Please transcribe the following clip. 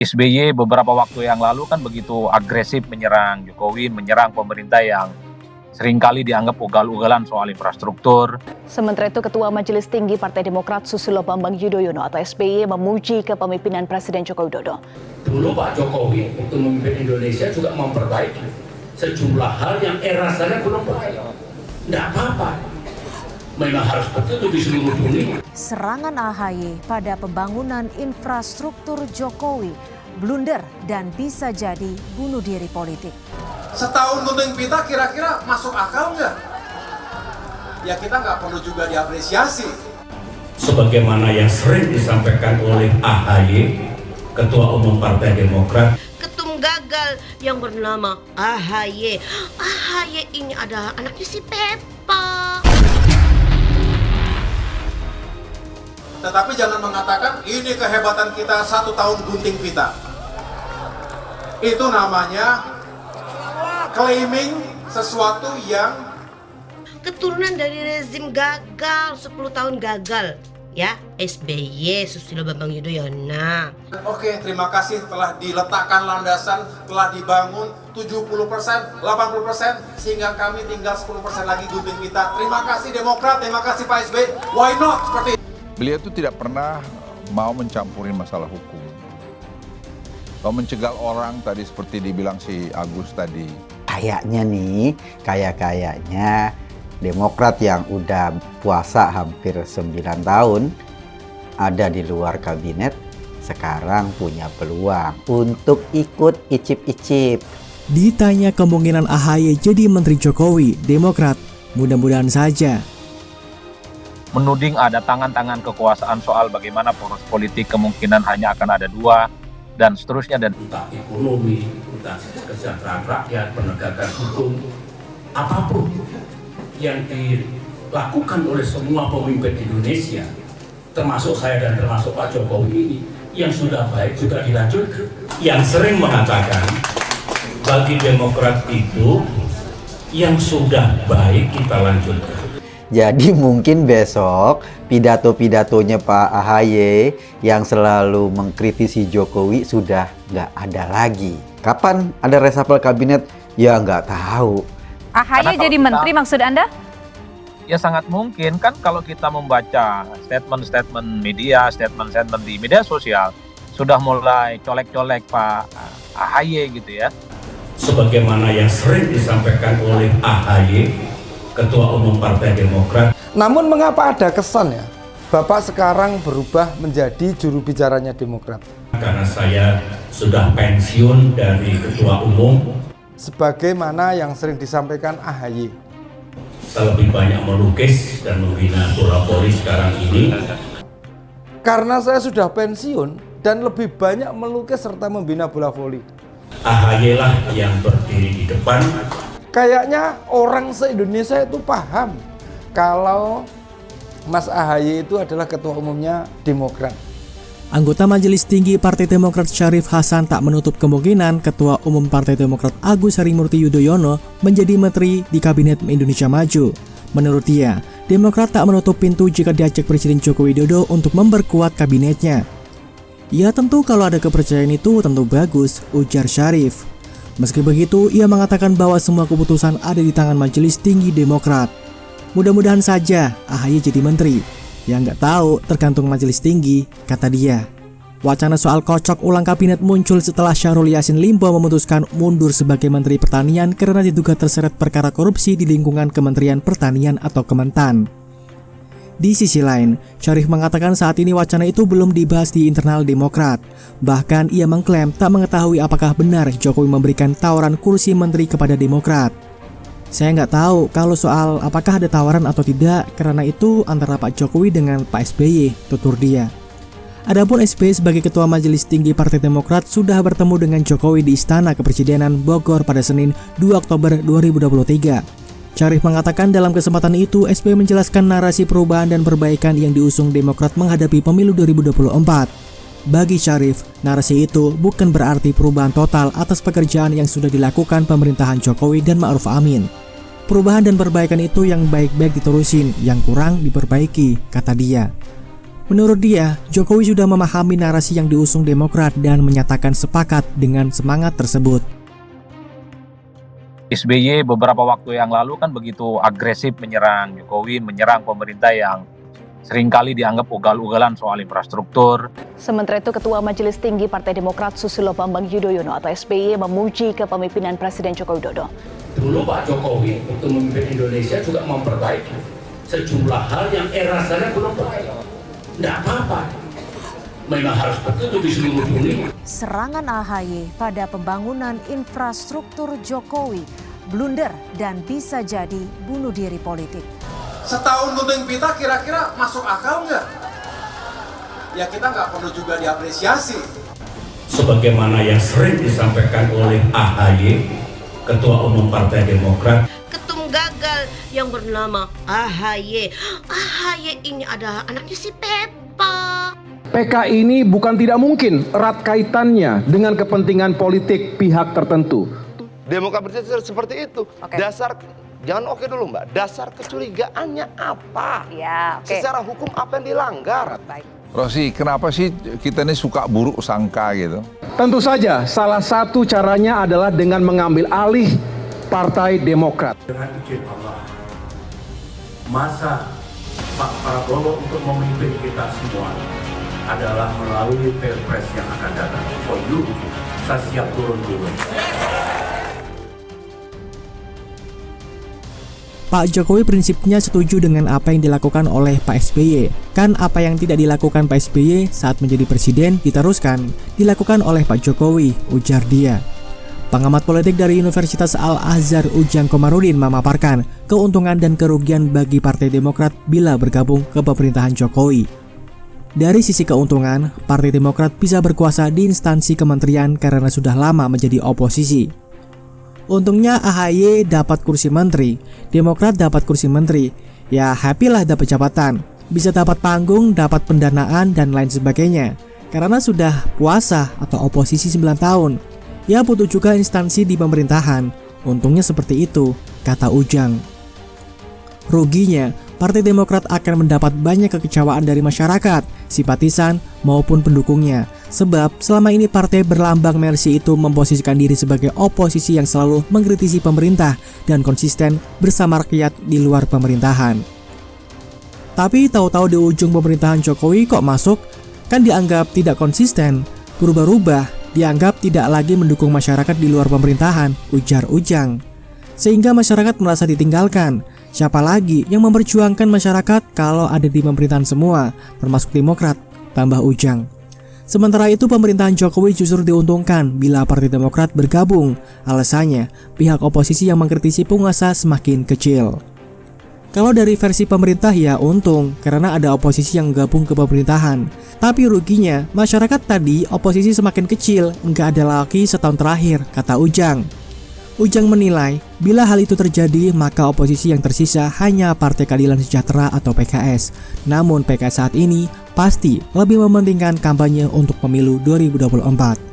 SBY beberapa waktu yang lalu kan begitu agresif menyerang Jokowi, menyerang pemerintah yang seringkali dianggap ugal-ugalan soal infrastruktur. Sementara itu, Ketua Majelis Tinggi Partai Demokrat Susilo Bambang Yudhoyono atau SBY memuji kepemimpinan Presiden Joko Widodo. Dulu Pak Jokowi untuk memimpin Indonesia juga memperbaiki sejumlah hal yang rasanya belum baik. Tidak apa-apa, memang harus begitu di seluruh dunia. Serangan AHY pada pembangunan infrastruktur Jokowi blunder dan bisa jadi bunuh diri politik. Setahun gunting pita kira-kira masuk akal nggak? Ya kita nggak perlu juga diapresiasi. Sebagaimana yang sering disampaikan oleh AHY, Ketua Umum Partai Demokrat. Ketum gagal yang bernama AHY. AHY ini adalah anaknya si Pepa. Tetapi jangan mengatakan ini kehebatan kita 1 tahun gunting pita. Itu namanya claiming sesuatu yang Keturunan dari rezim gagal, 10 tahun gagal. Ya, SBY, Susilo Bambang Yudhoyono. Oke, terima kasih telah diletakkan landasan, telah dibangun 70%, 80%, sehingga kami tinggal 10% lagi gunting pita. Terima kasih Demokrat, terima kasih Pak SBY. Why not? Seperti beliau itu tidak pernah mau mencampuri masalah hukum. Kalau mencegal orang tadi seperti dibilang si Agus tadi. Kayaknya Demokrat yang udah puasa hampir 9 tahun ada di luar kabinet sekarang punya peluang untuk ikut icip-icip. Ditanya kemungkinan AHY jadi Menteri Jokowi, Demokrat, mudah-mudahan saja. Menuding ada tangan-tangan kekuasaan soal bagaimana poros politik kemungkinan hanya akan ada 2 dan seterusnya. Dan Entah ekonomi, entah kesejahteraan rakyat, penegakan hukum, apapun yang dilakukan oleh semua pemimpin Indonesia, termasuk saya dan termasuk Pak Jokowi ini, yang sudah baik juga dilanjutkan. Yang sering mengatakan bagi Demokrat itu yang sudah baik kita lanjutkan. Jadi mungkin besok pidato-pidatonya Pak AHY yang selalu mengkritisi Jokowi sudah nggak ada lagi. Kapan ada reshuffle kabinet? Ya nggak tahu. AHY jadi menteri maksud Anda? ya sangat mungkin kan kalau kita membaca statement-statement media, statement-statement di media sosial sudah mulai colek-colek Pak AHY gitu ya. Sebagaimana yang sering disampaikan oleh AHY, Ketua Umum Partai Demokrat. Namun mengapa ada kesan ya Bapak sekarang berubah menjadi juru bicaranya Demokrat? Karena saya sudah pensiun dari Ketua Umum. Sebagaimana yang sering disampaikan AHY. Saya lebih banyak melukis dan membina bola voli sekarang ini. Karena saya sudah pensiun dan lebih banyak melukis serta membina bola voli. AHY lah yang berdiri di depan. Kayaknya orang se-Indonesia itu paham kalau Mas AHY itu adalah ketua umumnya Demokrat. Anggota Majelis Tinggi Partai Demokrat Syarif Hasan tak menutup kemungkinan Ketua Umum Partai Demokrat Agus Harimurti Yudhoyono menjadi menteri di Kabinet Indonesia Maju. Menurut dia, Demokrat tak menutup pintu jika diajak Presiden Joko Widodo untuk memperkuat kabinetnya. Ya tentu kalau ada kepercayaan itu tentu bagus, ujar Syarif. Meski begitu, ia mengatakan bahwa semua keputusan ada di tangan Majelis Tinggi Demokrat. Mudah-mudahan saja AHY jadi menteri. Ya nggak tahu, tergantung Majelis Tinggi, kata dia. Wacana soal kocok ulang kabinet muncul setelah Syahrul Yassin Limpo memutuskan mundur sebagai Menteri Pertanian karena diduga terseret perkara korupsi di lingkungan Kementerian Pertanian atau Kementan. Di sisi lain, Syarif mengatakan saat ini wacana itu belum dibahas di internal Demokrat. Bahkan ia mengklaim tak mengetahui apakah benar Jokowi memberikan tawaran kursi menteri kepada Demokrat. Saya nggak tahu kalau soal apakah ada tawaran atau tidak, karena itu antara Pak Jokowi dengan Pak SBY, tutur dia. Adapun SBY sebagai Ketua Majelis Tinggi Partai Demokrat sudah bertemu dengan Jokowi di Istana Kepresidenan Bogor pada Senin 2 Oktober 2023. Syarif mengatakan dalam kesempatan itu SBY menjelaskan narasi perubahan dan perbaikan yang diusung Demokrat menghadapi pemilu 2024. Bagi Syarif, narasi itu bukan berarti perubahan total atas pekerjaan yang sudah dilakukan pemerintahan Jokowi dan Ma'ruf Amin. Perubahan dan perbaikan itu yang baik-baik diterusin, yang kurang diperbaiki, kata dia. Menurut dia, Jokowi sudah memahami narasi yang diusung Demokrat dan menyatakan sepakat dengan semangat tersebut. SBY beberapa waktu yang lalu kan begitu agresif menyerang Jokowi, menyerang pemerintah yang seringkali dianggap ugal-ugalan soal infrastruktur. Sementara itu, Ketua Majelis Tinggi Partai Demokrat Susilo Bambang Yudhoyono atau SBY memuji kepemimpinan Presiden Joko Widodo. Dulu Pak Jokowi waktu memimpin Indonesia juga memperbaiki sejumlah hal yang rasanya belum baik. Tidak apa-apa, memang harus begitu di seluruh dunia. Serangan AHY pada pembangunan infrastruktur Jokowi blunder dan bisa jadi bunuh diri politik. Setahun gunting pita kira-kira masuk akal nggak? Ya kita nggak perlu juga diapresiasi. Sebagaimana yang sering disampaikan oleh AHY, Ketua Umum Partai Demokrat, Ketum gagal yang bernama AHY. AHY ini adalah anaknya si Pepa. PK ini bukan tidak mungkin erat kaitannya dengan kepentingan politik pihak tertentu. Demokrat bercerita seperti itu. Dasar, jangan dulu Mbak, dasar kecurigaannya apa? Ya, Secara hukum apa yang dilanggar? Rosi, kenapa sih kita ini suka buruk sangka gitu? Tentu saja salah satu caranya adalah dengan mengambil alih Partai Demokrat. dengan izin Allah, masa Pak Prabowo untuk memimpin kita semua adalah melalui Pilpres yang akan datang. For you, saya siap turun-turun. Pak Jokowi prinsipnya setuju dengan apa yang dilakukan oleh Pak SBY. Kan apa yang tidak dilakukan Pak SBY saat menjadi presiden diteruskan, dilakukan oleh Pak Jokowi, ujar dia. Pengamat politik dari Universitas Al-Azhar Ujang Komarudin memaparkan keuntungan dan kerugian bagi Partai Demokrat bila bergabung ke pemerintahan Jokowi. Dari sisi keuntungan, Partai Demokrat bisa berkuasa di instansi kementerian karena sudah lama menjadi oposisi. Untungnya AHY dapat kursi menteri, Demokrat dapat kursi menteri. Ya happy lah dapat jabatan, bisa dapat panggung, dapat pendanaan dan lain sebagainya. Karena sudah puasa atau oposisi 9 tahun. Ya butuh juga instansi di pemerintahan. Untungnya seperti itu, kata Ujang. Ruginya, Partai Demokrat akan mendapat banyak kekecewaan dari masyarakat, simpatisan maupun pendukungnya. Sebab selama ini partai berlambang Mercy itu memposisikan diri sebagai oposisi yang selalu mengkritisi pemerintah dan konsisten bersama rakyat di luar pemerintahan. Tapi tahu-tahu di ujung pemerintahan Jokowi kok masuk? Kan dianggap tidak konsisten, berubah-ubah, dianggap tidak lagi mendukung masyarakat di luar pemerintahan, ujar Ujang. Sehingga masyarakat merasa ditinggalkan. Siapa lagi yang memperjuangkan masyarakat kalau ada di pemerintahan semua, termasuk Demokrat, tambah Ujang. Sementara itu pemerintahan Jokowi justru diuntungkan bila Partai Demokrat bergabung. Alasannya, pihak oposisi yang mengkritisi penguasa semakin kecil. Kalau dari versi pemerintah ya untung, karena ada oposisi yang gabung ke pemerintahan. Tapi ruginya, masyarakat tadi oposisi semakin kecil, nggak ada lagi setahun terakhir, kata Ujang. Ujang menilai, bila hal itu terjadi, maka oposisi yang tersisa hanya Partai Keadilan Sejahtera atau PKS. Namun PKS saat ini pasti lebih mementingkan kampanye untuk pemilu 2024.